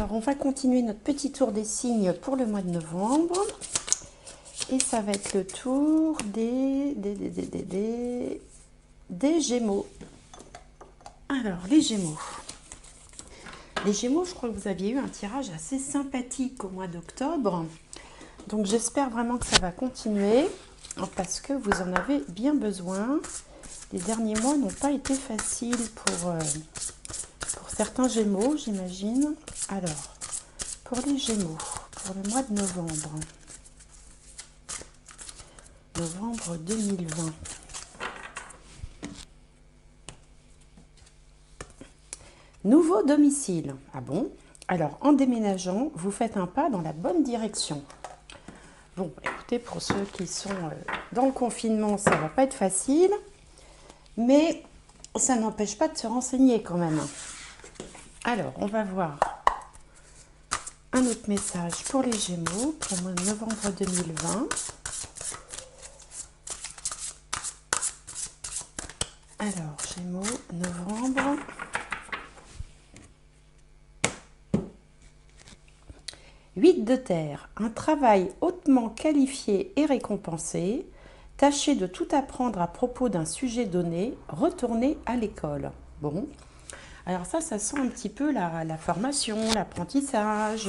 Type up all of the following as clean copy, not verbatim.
Alors, on va continuer notre petit tour des signes pour le mois de novembre. Et ça va être le tour des Gémeaux. Alors, les Gémeaux. Les Gémeaux, je crois que vous aviez eu un tirage assez sympathique au mois d'octobre. Donc, j'espère vraiment que ça va continuer parce que vous en avez bien besoin. Les derniers mois n'ont pas été faciles pour certains Gémeaux, j'imagine. Alors, pour les Gémeaux, pour le mois de novembre. Novembre 2020. Nouveau domicile. Ah bon? Alors, en déménageant, vous faites un pas dans la bonne direction. Bon, écoutez, pour ceux qui sont dans le confinement, ça va pas être facile, mais ça n'empêche pas de se renseigner quand même. Alors, on va voir un autre message pour les Gémeaux pour le mois de novembre 2020. Alors, Gémeaux, novembre. Huit de terre, un travail hautement qualifié et récompensé. Tâchez de tout apprendre à propos d'un sujet donné. Retournez à l'école. Bon, alors ça sent un petit peu la formation, l'apprentissage.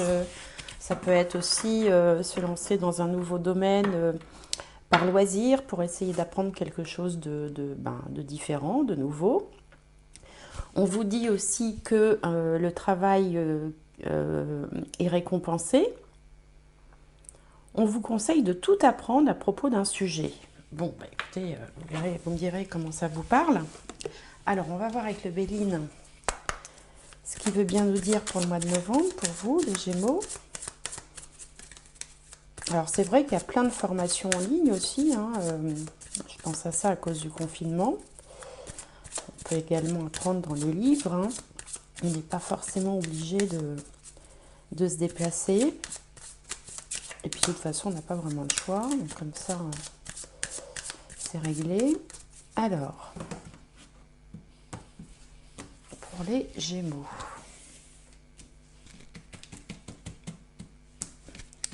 Ça peut être aussi se lancer dans un nouveau domaine par loisir pour essayer d'apprendre quelque chose de différent, de nouveau. On vous dit aussi que le travail est récompensé. On vous conseille de tout apprendre à propos d'un sujet. Bon, bah écoutez, vous me direz comment ça vous parle. Alors, on va voir avec le Béline ce qu'il veut bien nous dire pour le mois de novembre, pour vous, les Gémeaux. Alors, c'est vrai qu'il y a plein de formations en ligne aussi. Je pense à ça à cause du confinement. On peut également apprendre dans les livres. On n'est pas forcément obligé de se déplacer. Et puis de toute façon, on n'a pas vraiment le choix. Donc comme ça, c'est réglé. Alors, pour les Gémeaux.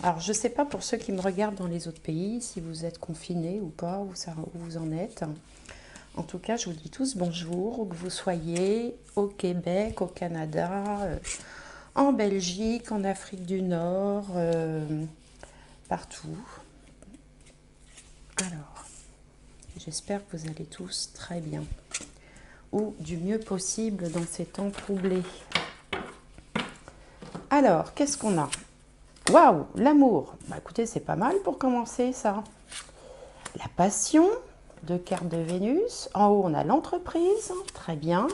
Alors, je ne sais pas pour ceux qui me regardent dans les autres pays, si vous êtes confinés ou pas, où vous en êtes. En tout cas, je vous dis tous bonjour, où que vous soyez, au Québec, au Canada, en Belgique, en Afrique du Nord, partout. Alors, j'espère que vous allez tous très bien, ou du mieux possible dans ces temps troublés. Alors, qu'est-ce qu'on a? Waouh, l'amour. Bah écoutez, c'est pas mal pour commencer ça. La passion, deux cartes de Vénus. En haut, on a l'entreprise, très bien.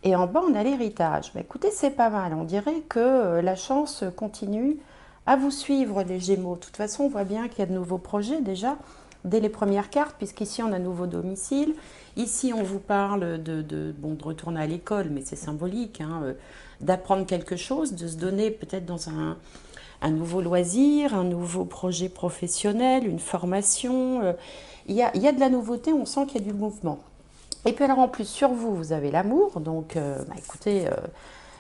Et en bas, on a l'héritage. Bah écoutez, c'est pas mal. On dirait que la chance continue à vous suivre, les Gémeaux. De toute façon, on voit bien qu'il y a de nouveaux projets déjà, dès les premières cartes, puisqu'ici, on a un nouveau domicile. Ici, on vous parle de retourner à l'école, mais c'est symbolique, d'apprendre quelque chose, de se donner peut-être dans un nouveau loisir, un nouveau projet professionnel, une formation. Il y a de la nouveauté, on sent qu'il y a du mouvement. Et puis alors en plus, sur vous, vous avez l'amour. Donc, écoutez,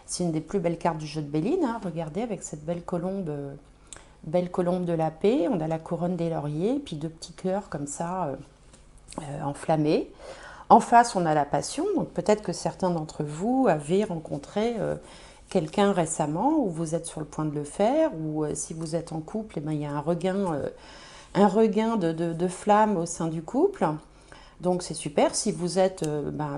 c'est une des plus belles cartes du jeu de Béline. Regardez, avec cette belle colombe de la paix. On a la couronne des lauriers, puis deux petits cœurs comme ça, enflammés. En face, on a la passion. Donc peut-être que certains d'entre vous avaient rencontré quelqu'un récemment, ou vous êtes sur le point de le faire, ou si vous êtes en couple, il y a un regain de flamme au sein du couple. Donc c'est super. Si vous êtes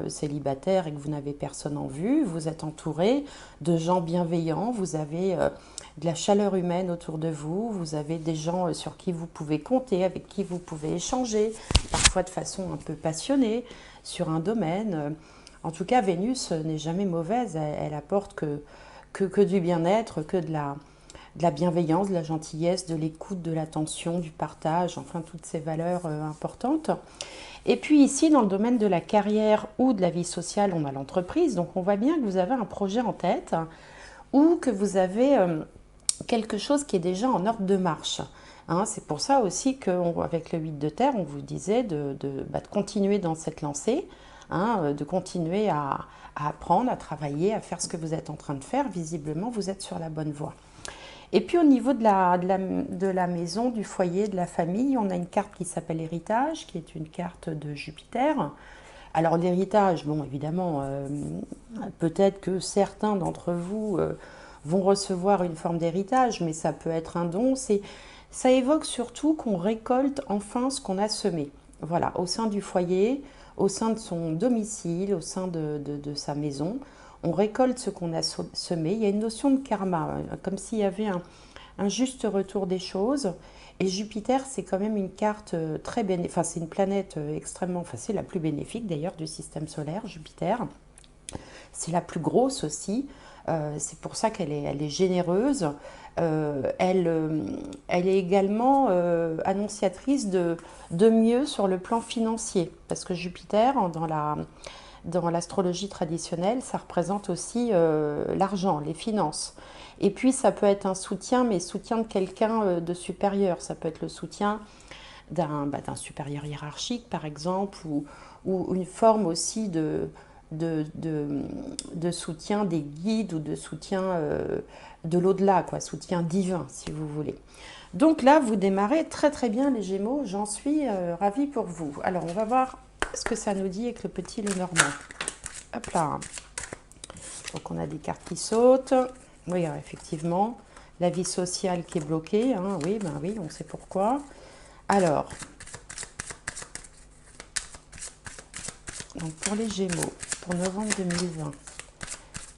célibataire et que vous n'avez personne en vue, vous êtes entouré de gens bienveillants, vous avez de la chaleur humaine autour de vous, vous avez des gens sur qui vous pouvez compter, avec qui vous pouvez échanger, parfois de façon un peu passionnée, sur un domaine. En tout cas, Vénus n'est jamais mauvaise, elle apporte que du bien-être, que de la bienveillance, de la gentillesse, de l'écoute, de l'attention, du partage, enfin toutes ces valeurs importantes. Et puis ici, dans le domaine de la carrière ou de la vie sociale, on a l'entreprise. Donc on voit bien que vous avez un projet en tête ou que vous avez quelque chose qui est déjà en ordre de marche. C'est pour ça aussi qu'avec le 8 de terre, on vous disait de continuer dans cette lancée, hein, de continuer à apprendre, à travailler, à faire ce que vous êtes en train de faire. Visiblement, vous êtes sur la bonne voie. Et puis au niveau de la maison, du foyer, de la famille, on a une carte qui s'appelle Héritage, qui est une carte de Jupiter. Alors l'héritage, bon évidemment, peut-être que certains d'entre vous vont recevoir une forme d'héritage, mais ça peut être un don. Ça évoque surtout qu'on récolte enfin ce qu'on a semé. Voilà, au sein du foyer, au sein de son domicile, au sein de sa maison, on récolte ce qu'on a semé. Il y a une notion de karma, comme s'il y avait un juste retour des choses. Et Jupiter, c'est quand même une carte très bénéfique, enfin c'est une planète extrêmement, enfin c'est la plus bénéfique d'ailleurs du système solaire, Jupiter. C'est la plus grosse aussi, c'est pour ça elle est généreuse. Elle est également annonciatrice de mieux sur le plan financier, parce que Jupiter, dans l'astrologie traditionnelle, ça représente aussi l'argent, les finances. Et puis ça peut être un soutien, mais soutien de quelqu'un de supérieur. Ça peut être le soutien d'un supérieur hiérarchique, par exemple, ou une forme aussi de soutien des guides ou de soutien de l'au-delà, quoi, soutien divin, si vous voulez. Donc là, vous démarrez très très bien les Gémeaux, j'en suis ravie pour vous. Alors, on va voir ce que ça nous dit avec le petit Lenormand. Hop là. Donc, on a des cartes qui sautent. Oui, effectivement. La vie sociale qui est bloquée. Hein. Oui, ben oui, on sait pourquoi. Alors, donc pour les Gémeaux, pour novembre 2020,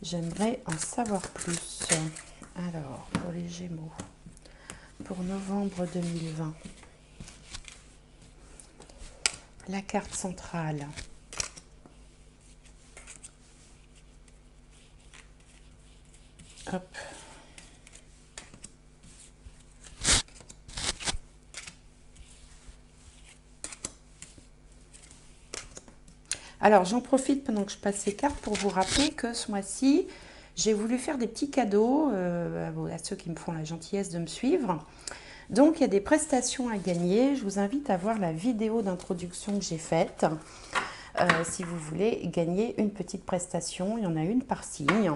j'aimerais en savoir plus. Alors, pour les Gémeaux, pour novembre 2020, la carte centrale. Hop. Alors, j'en profite pendant que je passe ces cartes pour vous rappeler que ce mois-ci, j'ai voulu faire des petits cadeaux à ceux qui me font la gentillesse de me suivre. Donc, il y a des prestations à gagner. Je vous invite à voir la vidéo d'introduction que j'ai faite. Si vous voulez gagner une petite prestation, il y en a une par signe.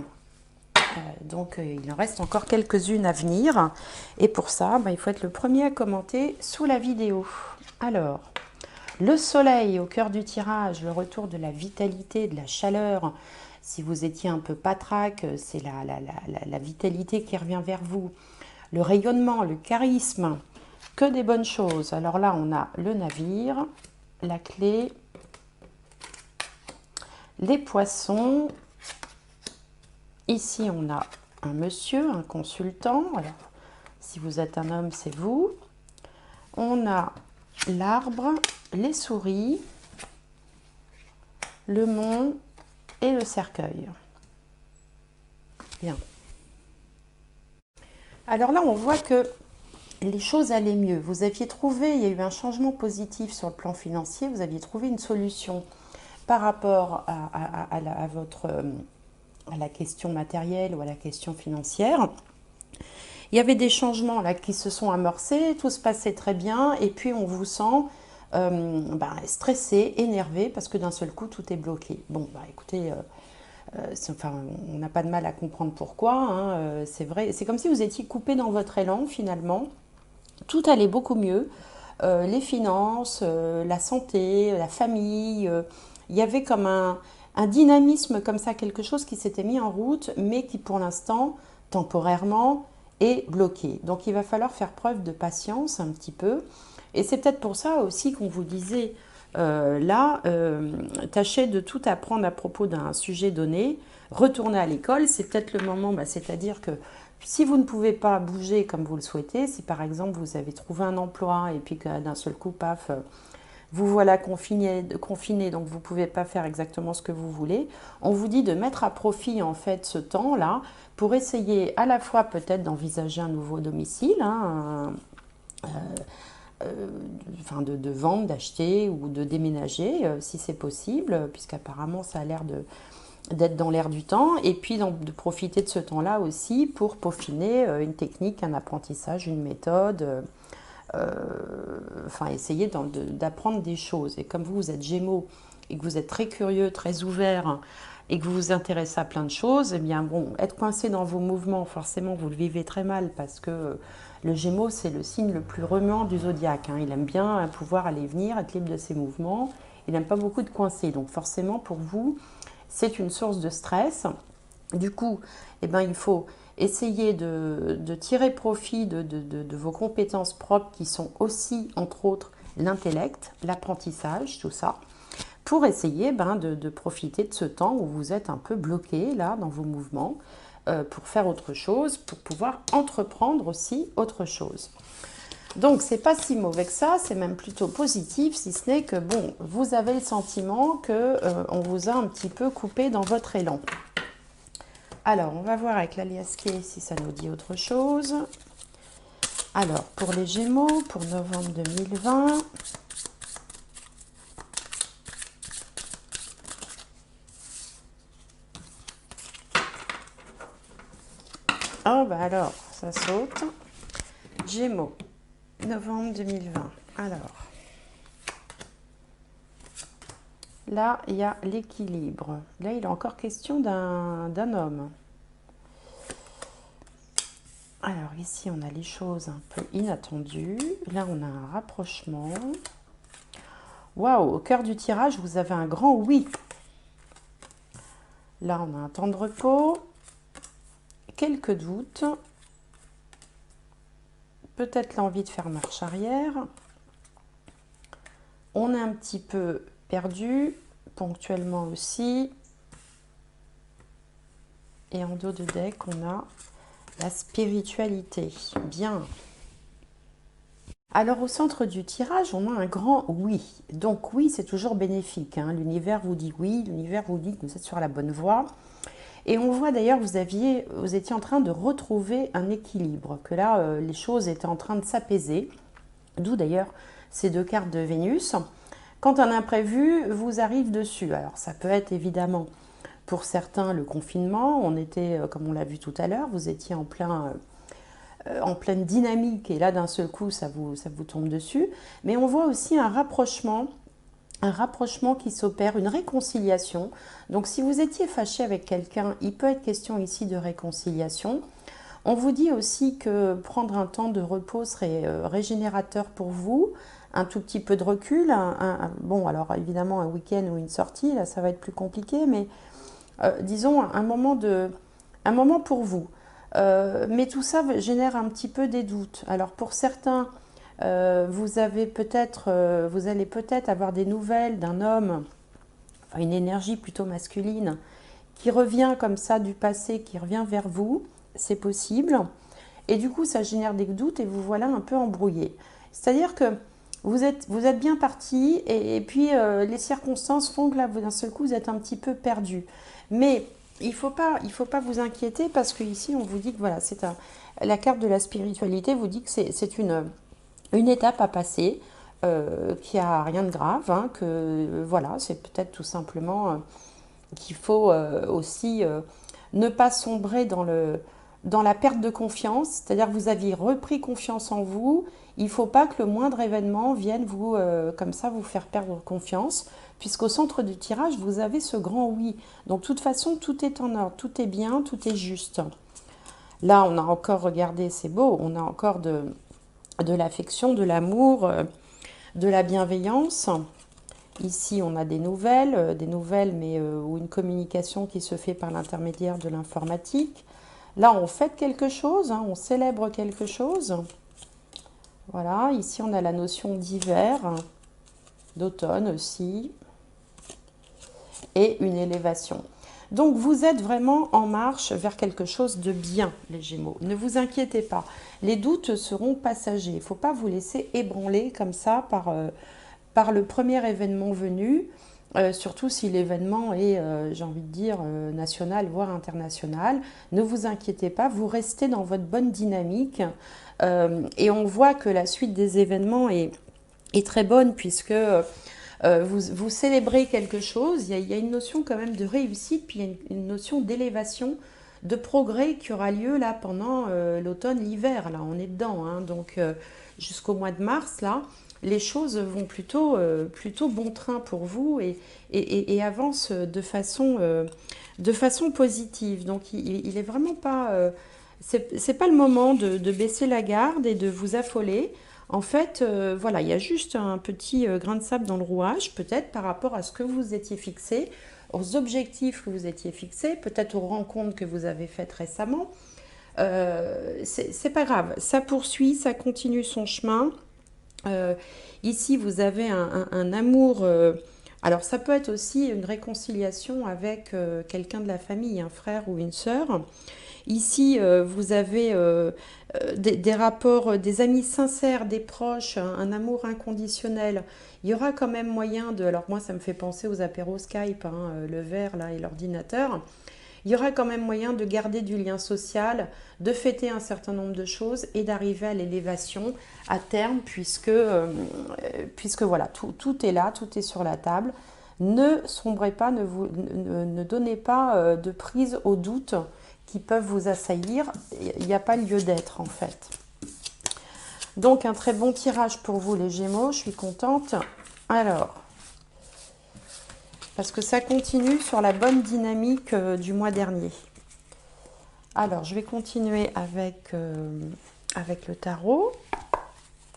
Donc, il en reste encore quelques-unes à venir. Et pour ça, il faut être le premier à commenter sous la vidéo. Alors, le soleil au cœur du tirage, le retour de la vitalité, de la chaleur. Si vous étiez un peu patraque, c'est la vitalité qui revient vers vous. Le rayonnement, le charisme, que des bonnes choses. Alors là, on a le navire, la clé, les poissons. Ici, on a un monsieur, un consultant. Alors, si vous êtes un homme, c'est vous. On a l'arbre, les souris, le mont et le cercueil. Bien. Alors là, on voit que les choses allaient mieux. Vous aviez trouvé, il y a eu un changement positif sur le plan financier, vous aviez trouvé une solution par rapport à la question matérielle ou à la question financière. Il y avait des changements là qui se sont amorcés, tout se passait très bien et puis on vous sent stressé, énervé parce que d'un seul coup tout est bloqué. Bon, écoutez, on n'a pas de mal à comprendre pourquoi, hein, c'est vrai, c'est comme si vous étiez coupé dans votre élan finalement. Tout allait beaucoup mieux, les finances, la santé, la famille, il y avait comme un dynamisme comme ça, quelque chose qui s'était mis en route, mais qui pour l'instant, temporairement, est bloqué. Donc il va falloir faire preuve de patience un petit peu, et c'est peut-être pour ça aussi qu'on vous disait tâchez de tout apprendre à propos d'un sujet donné, retournez à l'école, c'est peut-être le moment, c'est-à-dire que si vous ne pouvez pas bouger comme vous le souhaitez, si par exemple vous avez trouvé un emploi et puis que d'un seul coup, paf, vous voilà confiné, donc vous ne pouvez pas faire exactement ce que vous voulez, on vous dit de mettre à profit en fait ce temps-là pour essayer à la fois peut-être d'envisager un nouveau domicile, de vendre, d'acheter ou de déménager si c'est possible, puisqu'apparemment ça a l'air d'être dans l'air du temps, et puis de profiter de ce temps-là aussi pour peaufiner une technique, un apprentissage, une méthode, essayer d'apprendre des choses. Et comme vous êtes Gémeaux et que vous êtes très curieux, très ouvert et que vous vous intéressez à plein de choses, eh bien bon, être coincé dans vos mouvements, forcément vous le vivez très mal parce que le Gémeaux c'est le signe le plus remuant du zodiaque, hein. Il aime bien pouvoir aller et venir, être libre de ses mouvements, il n'aime pas beaucoup de coincer, donc forcément pour vous c'est une source de stress. Du coup, eh ben, il faut essayer de tirer profit de vos compétences propres qui sont aussi, entre autres, l'intellect, l'apprentissage, tout ça, pour essayer de profiter de ce temps où vous êtes un peu bloqué là dans vos mouvements pour faire autre chose, pour pouvoir entreprendre aussi autre chose. Donc c'est pas si mauvais que ça, c'est même plutôt positif, si ce n'est que bon, vous avez le sentiment que on vous a un petit peu coupé dans votre élan. Alors, on va voir avec l'Aliasqué si ça nous dit autre chose. Alors, pour les Gémeaux, pour novembre 2020, oh, bah alors, ça saute. Gémeaux, novembre 2020. Alors, là, il y a l'équilibre. Là, il est encore question d'un homme. Alors, ici, on a les choses un peu inattendues. Là, on a un rapprochement. Waouh, au cœur du tirage, vous avez un grand oui. Là, on a un temps de repos. Quelques doutes, peut-être l'envie de faire marche arrière. On est un petit peu perdu, ponctuellement aussi. Et en dos de deck, on a la spiritualité. Bien. Alors au centre du tirage, on a un grand oui. Donc oui, c'est toujours bénéfique, hein. L'univers vous dit oui, l'univers vous dit que vous êtes sur la bonne voie. Et on voit d'ailleurs vous étiez en train de retrouver un équilibre, que là, les choses étaient en train de s'apaiser. D'où d'ailleurs ces deux cartes de Vénus. Quand un imprévu vous arrive dessus, alors ça peut être évidemment pour certains le confinement, on était, comme on l'a vu tout à l'heure, vous étiez en pleine dynamique et là d'un seul coup ça vous tombe dessus. Mais on voit aussi un rapprochement qui s'opère, une réconciliation. Donc si vous étiez fâché avec quelqu'un, il peut être question ici de réconciliation. On vous dit aussi que prendre un temps de repos serait régénérateur pour vous, un tout petit peu de recul. Bon, alors évidemment un week-end ou une sortie, là ça va être plus compliqué, mais disons un moment pour vous. Mais tout ça génère un petit peu des doutes. Alors pour certains, vous allez peut-être avoir des nouvelles d'un homme, enfin une énergie plutôt masculine, qui revient comme ça du passé, qui revient vers vous, c'est possible. Et du coup, ça génère des doutes et vous voilà un peu embrouillé. C'est-à-dire que vous êtes bien parti et puis les circonstances font que là, d'un seul coup, vous êtes un petit peu perdu. Mais il faut pas vous inquiéter parce que ici, on vous dit que voilà, la carte de la spiritualité vous dit que c'est une étape à passer, qu'il n'y a rien de grave, hein, que voilà, c'est peut-être tout simplement qu'il faut aussi ne pas sombrer dans la perte de confiance, c'est-à-dire que vous aviez repris confiance en vous, il ne faut pas que le moindre événement vienne comme ça vous faire perdre confiance, puisqu'au centre du tirage, vous avez ce grand oui. Donc de toute façon, tout est en ordre, tout est bien, tout est juste. Là, on a encore, regardé, c'est beau, on a encore de l'affection, de l'amour, de la bienveillance. Ici, on a des nouvelles mais ou une communication qui se fait par l'intermédiaire de l'informatique. Là, on fête quelque chose, hein, on célèbre quelque chose. Voilà, ici, on a la notion d'hiver, d'automne aussi, et une élévation. Donc, vous êtes vraiment en marche vers quelque chose de bien, les Gémeaux. Ne vous inquiétez pas. Les doutes seront passagers. Il ne faut pas vous laisser ébranler comme ça par le premier événement venu, surtout si l'événement est, j'ai envie de dire, national, voire international. Ne vous inquiétez pas, vous restez dans votre bonne dynamique. Et on voit que la suite des événements est très bonne puisque vous célébrez quelque chose. Il y a une notion quand même de réussite, puis il y a une notion d'élévation, de progrès qui aura lieu là pendant l'automne, l'hiver. Là, on est dedans, hein, donc jusqu'au mois de mars, là. les choses vont plutôt bon train pour vous et avancent de façon positive. Donc il est vraiment pas... c'est pas le moment de baisser la garde et de vous affoler. En fait, voilà, il y a juste un petit grain de sable dans le rouage, peut-être par rapport à ce que vous étiez fixé, aux objectifs que vous étiez fixés, peut-être aux rencontres que vous avez faites récemment. C'est pas grave, ça poursuit, ça continue son chemin. Euh, Ici, vous avez un amour. Alors, ça peut être aussi une réconciliation avec quelqu'un de la famille, un frère ou une sœur. Ici, vous avez des rapports, des amis sincères, des proches, un amour inconditionnel. Il y aura quand même moyen de... Alors moi, ça me fait penser aux apéros Skype, hein, le verre là et l'ordinateur. Il y aura quand même moyen de garder du lien social, de fêter un certain nombre de choses et d'arriver à l'élévation à terme, puisque voilà, tout est là, tout est sur la table. Ne sombrez pas, ne donnez pas de prise aux doutes qui peuvent vous assaillir. Il n'y a pas lieu d'être en fait. Donc un très bon tirage pour vous les Gémeaux, je suis contente. Alors, parce que ça continue sur la bonne dynamique du mois dernier. Alors, je vais continuer avec le tarot.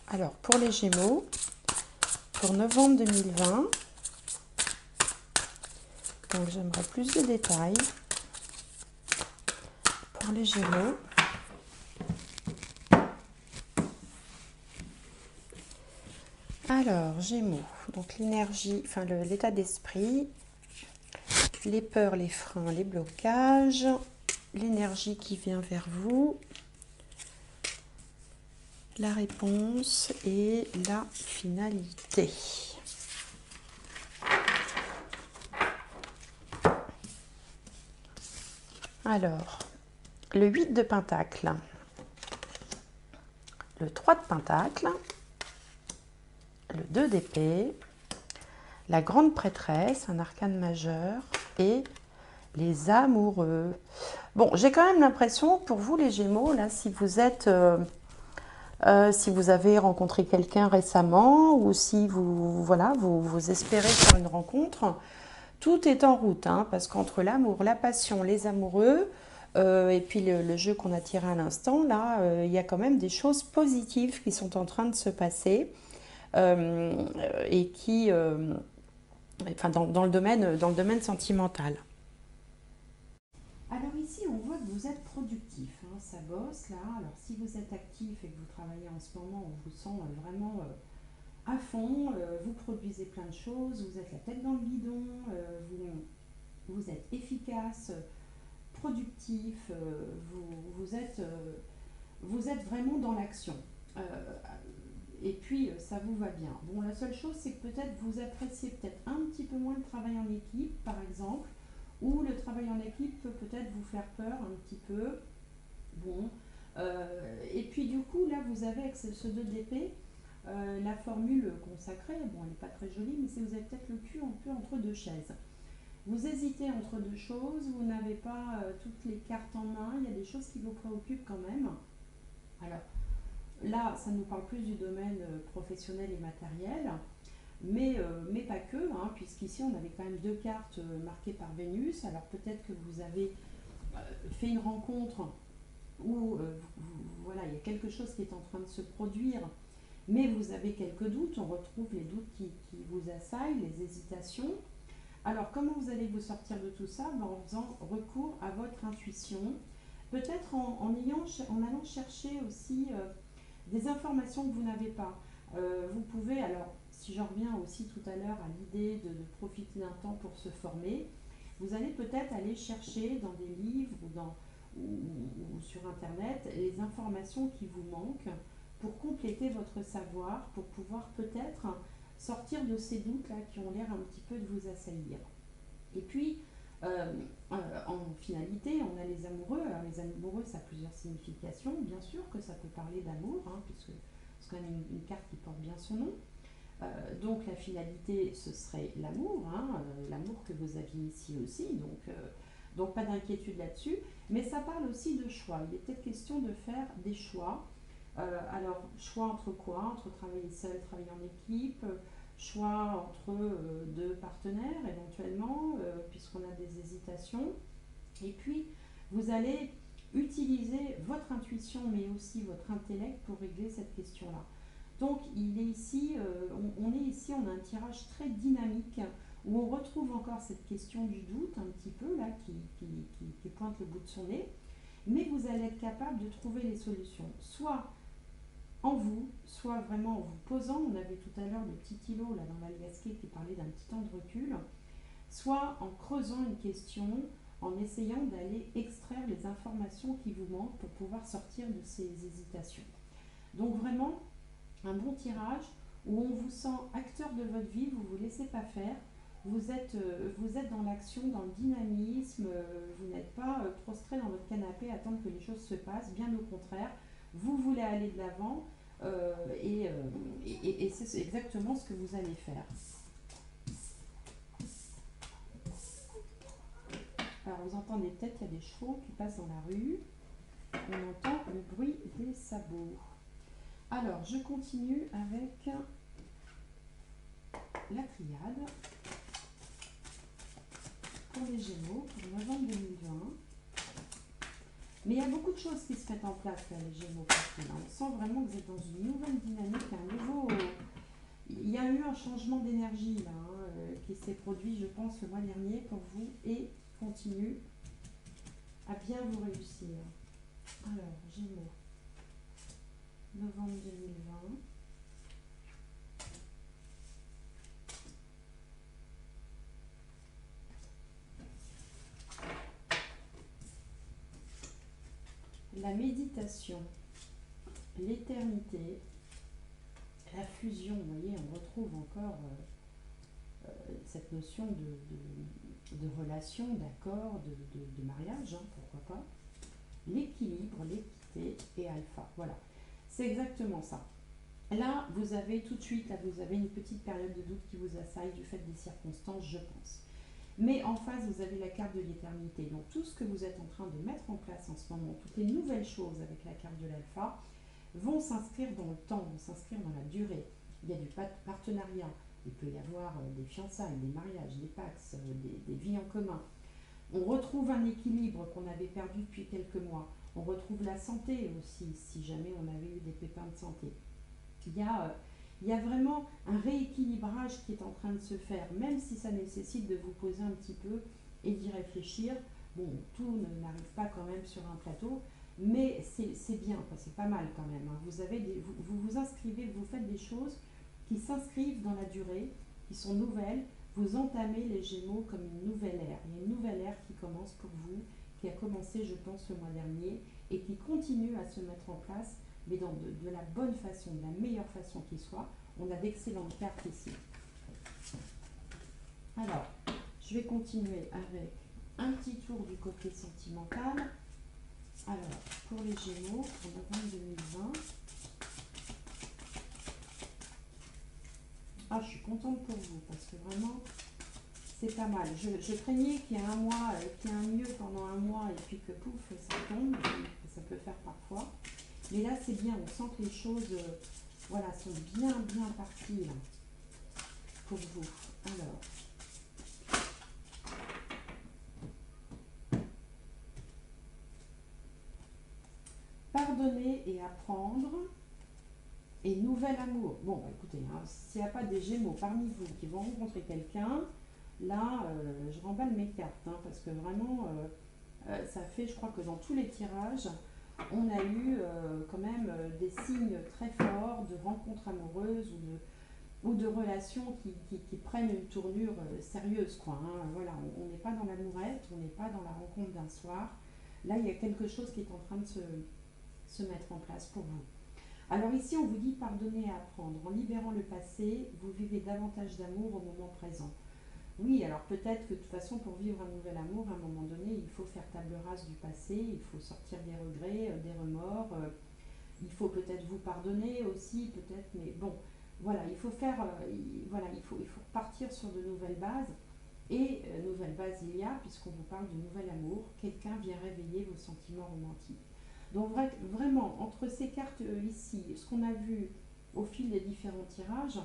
Alors, pour les Gémeaux, pour novembre 2020, donc j'aimerais plus de détails. Pour les Gémeaux, alors Gémeaux, donc l'énergie, enfin l'état d'esprit, les peurs, les freins, les blocages, l'énergie qui vient vers vous, la réponse et la finalité. Alors, le 8 de Pentacle, le 3 de Pentacle, le 2 d'épée, la grande prêtresse, un arcane majeur, et les amoureux. Bon, j'ai quand même l'impression, pour vous les Gémeaux, là, si vous avez rencontré quelqu'un récemment, ou si vous espérez faire une rencontre, tout est en route, hein, parce qu'entre l'amour, la passion, les amoureux, et puis le jeu qu'on a tiré à l'instant, là, il y a quand même des choses positives qui sont en train de se passer, et qui... enfin, dans le domaine sentimental. Alors ici, on voit que vous êtes productif, hein, ça bosse là. Alors si vous êtes actif et que vous travaillez en ce moment, on vous sent vraiment à fond, vous produisez plein de choses, vous êtes la tête dans le guidon, vous êtes efficace, productif, vous êtes vraiment dans l'action. Euh, et puis ça vous va bien. Bon, la seule chose, c'est que peut-être vous appréciez peut-être un petit peu moins le travail en équipe, par exemple, ou le travail en équipe peut peut-être vous faire peur un petit peu. Bon. Et puis du coup, là, vous avez avec ce 2 d'épée, la formule consacrée, bon, elle n'est pas très jolie, mais c'est vous avez peut-être le cul un peu entre deux chaises. Vous hésitez entre deux choses, vous n'avez pas toutes les cartes en main, il y a des choses qui vous préoccupent quand même. Alors, là, ça nous parle plus du domaine professionnel et matériel, mais pas que, hein, puisqu'ici on avait quand même 2 cartes marquées par Vénus. Alors peut-être que vous avez fait une rencontre où voilà, il y a quelque chose qui est en train de se produire, mais vous avez quelques doutes. On retrouve les doutes qui vous assaillent, les hésitations. Alors comment vous allez vous sortir de tout ça? En faisant recours à votre intuition, peut-être en allant chercher aussi des informations que vous n'avez pas. Vous pouvez, alors si j'en reviens aussi tout à l'heure à l'idée de profiter d'un temps pour se former, vous allez peut-être aller chercher dans des livres ou sur internet les informations qui vous manquent pour compléter votre savoir, pour pouvoir peut-être sortir de ces doutes là qui ont l'air un petit peu de vous assaillir. Et puis en finalité, on a les amoureux. Alors les amoureux, ça a plusieurs significations. Bien sûr que ça peut parler d'amour, hein, puisque c'est quand même une carte qui porte bien son nom. Donc la finalité, ce serait l'amour, hein, l'amour que vous aviez ici aussi. Donc pas d'inquiétude là-dessus. Mais ça parle aussi de choix. Il est peut-être question de faire des choix. Alors, choix entre quoi? Entre travailler seul, travailler en équipe, choix entre deux partenaires éventuellement, puisqu'on a des hésitations. Et puis, vous allez utiliser votre intuition, mais aussi votre intellect pour régler cette question-là. Donc, il est ici, on est ici, on a un tirage très dynamique où on retrouve encore cette question du doute un petit peu là qui pointe le bout de son nez, mais vous allez être capable de trouver les solutions, soit en vous, soit vraiment en vous posant. On avait tout à l'heure le petit îlot là dans l'Algasquet qui parlait d'un petit temps de recul, soit en creusant une question, en essayant d'aller extraire les informations qui vous manquent pour pouvoir sortir de ces hésitations. Donc vraiment, un bon tirage où on vous sent acteur de votre vie, vous ne vous laissez pas faire, vous êtes dans l'action, dans le dynamisme, vous n'êtes pas prostré dans votre canapé à attendre que les choses se passent, bien au contraire, vous voulez aller de l'avant et c'est exactement ce que vous allez faire. Alors vous entendez peut-être qu'il y a des chevaux qui passent dans la rue, on entend le bruit des sabots. Alors je continue avec la triade pour les Gémeaux pour novembre 2020. Mais il y a beaucoup de choses qui se mettent en place là, les Gémeaux, parce que là, on sent vraiment que vous êtes dans une nouvelle dynamique, un nouveau. Il y a eu un changement d'énergie là, qui s'est produit, je pense, le mois dernier pour vous et continue à bien vous réussir. Alors, Gémeaux, novembre 2020. La méditation, l'éternité, la fusion, vous voyez, on retrouve encore cette notion de relation, d'accord, de mariage, hein, pourquoi pas. L'équilibre, l'équité et alpha, voilà. C'est exactement ça. Là, vous avez tout de suite, là, vous avez une petite période de doute qui vous assaille du fait des circonstances, je pense. Mais en face, vous avez la carte de l'éternité. Donc tout ce que vous êtes en train de mettre en place en ce moment, toutes les nouvelles choses avec la carte de l'alpha, vont s'inscrire dans le temps, vont s'inscrire dans la durée. Il y a du partenariat, il peut y avoir des fiançailles, des mariages, des pax, des vies en commun. On retrouve un équilibre qu'on avait perdu depuis quelques mois. On retrouve la santé aussi, si jamais on avait eu des pépins de santé. Il y a vraiment un rééquilibrage qui est en train de se faire, même si ça nécessite de vous poser un petit peu et d'y réfléchir. Bon, tout n'arrive pas quand même sur un plateau, mais c'est bien, c'est pas mal quand même. Hein. Vous inscrivez, vous faites des choses qui s'inscrivent dans la durée, qui sont nouvelles. Vous entamez les Gémeaux comme une nouvelle ère. Il y a une nouvelle ère qui commence pour vous, qui a commencé, je pense, le mois dernier, et qui continue à se mettre en place, mais de la bonne façon, de la meilleure façon qui soit. On a d'excellentes cartes ici. Alors, je vais continuer avec un petit tour du côté sentimental. Alors, pour les Gémeaux, pour novembre 2020. Ah, je suis contente pour vous, parce que vraiment, c'est pas mal. Je craignais qu'il y ait un mois, qu'il y ait un mieux pendant un mois, et puis que pouf, ça tombe, ça peut faire parfois. Mais là, c'est bien, on sent que les choses voilà, sont bien parties là, pour vous. Alors, pardonner et apprendre et nouvel amour. Bon, écoutez, hein, s'il n'y a pas des Gémeaux parmi vous qui vont rencontrer quelqu'un, là, je remballe mes cartes, hein, parce que vraiment, ça fait, je crois que dans tous les tirages, on a eu quand même des signes très forts de rencontres amoureuses ou de relations qui prennent une tournure sérieuse, quoi. Hein. Voilà, on n'est pas dans l'amourette, on n'est pas dans la rencontre d'un soir. Là, il y a quelque chose qui est en train de se mettre en place pour vous. Alors ici, on vous dit pardonner et apprendre. En libérant le passé, vous vivez davantage d'amour au moment présent. Oui, alors peut-être que de toute façon, pour vivre un nouvel amour, à un moment donné, il faut faire table rase du passé, il faut sortir des regrets, des remords, il faut peut-être vous pardonner aussi, peut-être, mais bon, voilà, il faut faire, voilà, il faut repartir sur de nouvelles bases. Et nouvelle base il y a, puisqu'on vous parle de nouvel amour, quelqu'un vient réveiller vos sentiments romantiques. Donc vraiment, entre ces cartes ici, ce qu'on a vu au fil des différents tirages,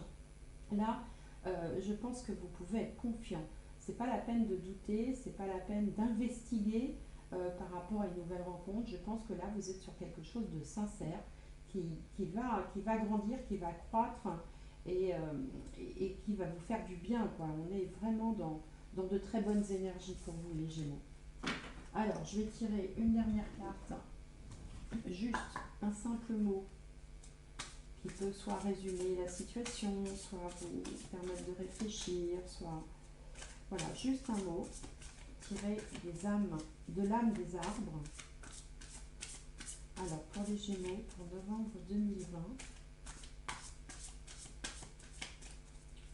là, je pense que vous pouvez être confiant. C'est pas la peine de douter, c'est pas la peine d'investiguer par rapport à une nouvelle rencontre. Je pense que là, vous êtes sur quelque chose de sincère qui va grandir, qui va croître et, et qui va vous faire du bien, quoi. On est vraiment dans de très bonnes énergies pour vous, les Gémeaux. Alors, je vais tirer une dernière carte. Juste un simple mot qui peut soit résumer la situation, soit vous permettre de réfléchir, soit... Voilà, juste un mot. Tirer des âmes, de l'âme des arbres. Alors, pour les Gémeaux, pour novembre 2020.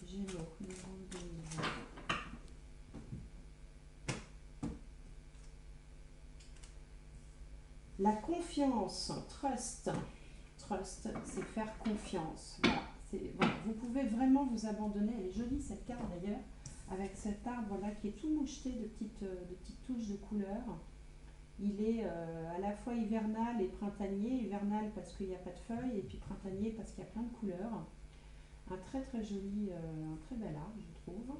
Gémeaux, novembre 2020. La confiance, trust. Trust, c'est faire confiance. Voilà, voilà, vous pouvez vraiment vous abandonner. Elle est jolie cette carte d'ailleurs, avec cet arbre-là qui est tout moucheté de petites touches de couleur. Il est à la fois hivernal et printanier. Hivernal parce qu'il n'y a pas de feuilles, et puis printanier parce qu'il y a plein de couleurs. Un très très joli, un très bel arbre, je trouve.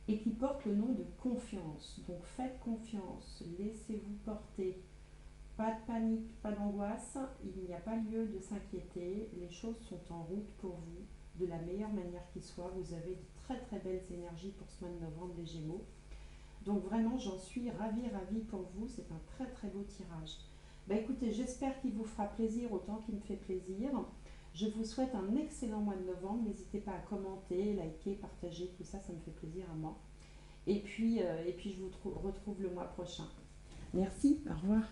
Et qui porte le nom de confiance. Donc faites confiance, laissez-vous porter. Pas de panique, pas d'angoisse, il n'y a pas lieu de s'inquiéter, les choses sont en route pour vous de la meilleure manière qui soit. Vous avez de très très belles énergies pour ce mois de novembre, les Gémeaux. Donc vraiment, j'en suis ravie pour vous, c'est un très très beau tirage. Bah écoutez, j'espère qu'il vous fera plaisir autant qu'il me fait plaisir. Je vous souhaite un excellent mois de novembre, n'hésitez pas à commenter, liker, partager, tout ça, ça me fait plaisir à moi. Et puis je vous retrouve le mois prochain. Merci, au revoir.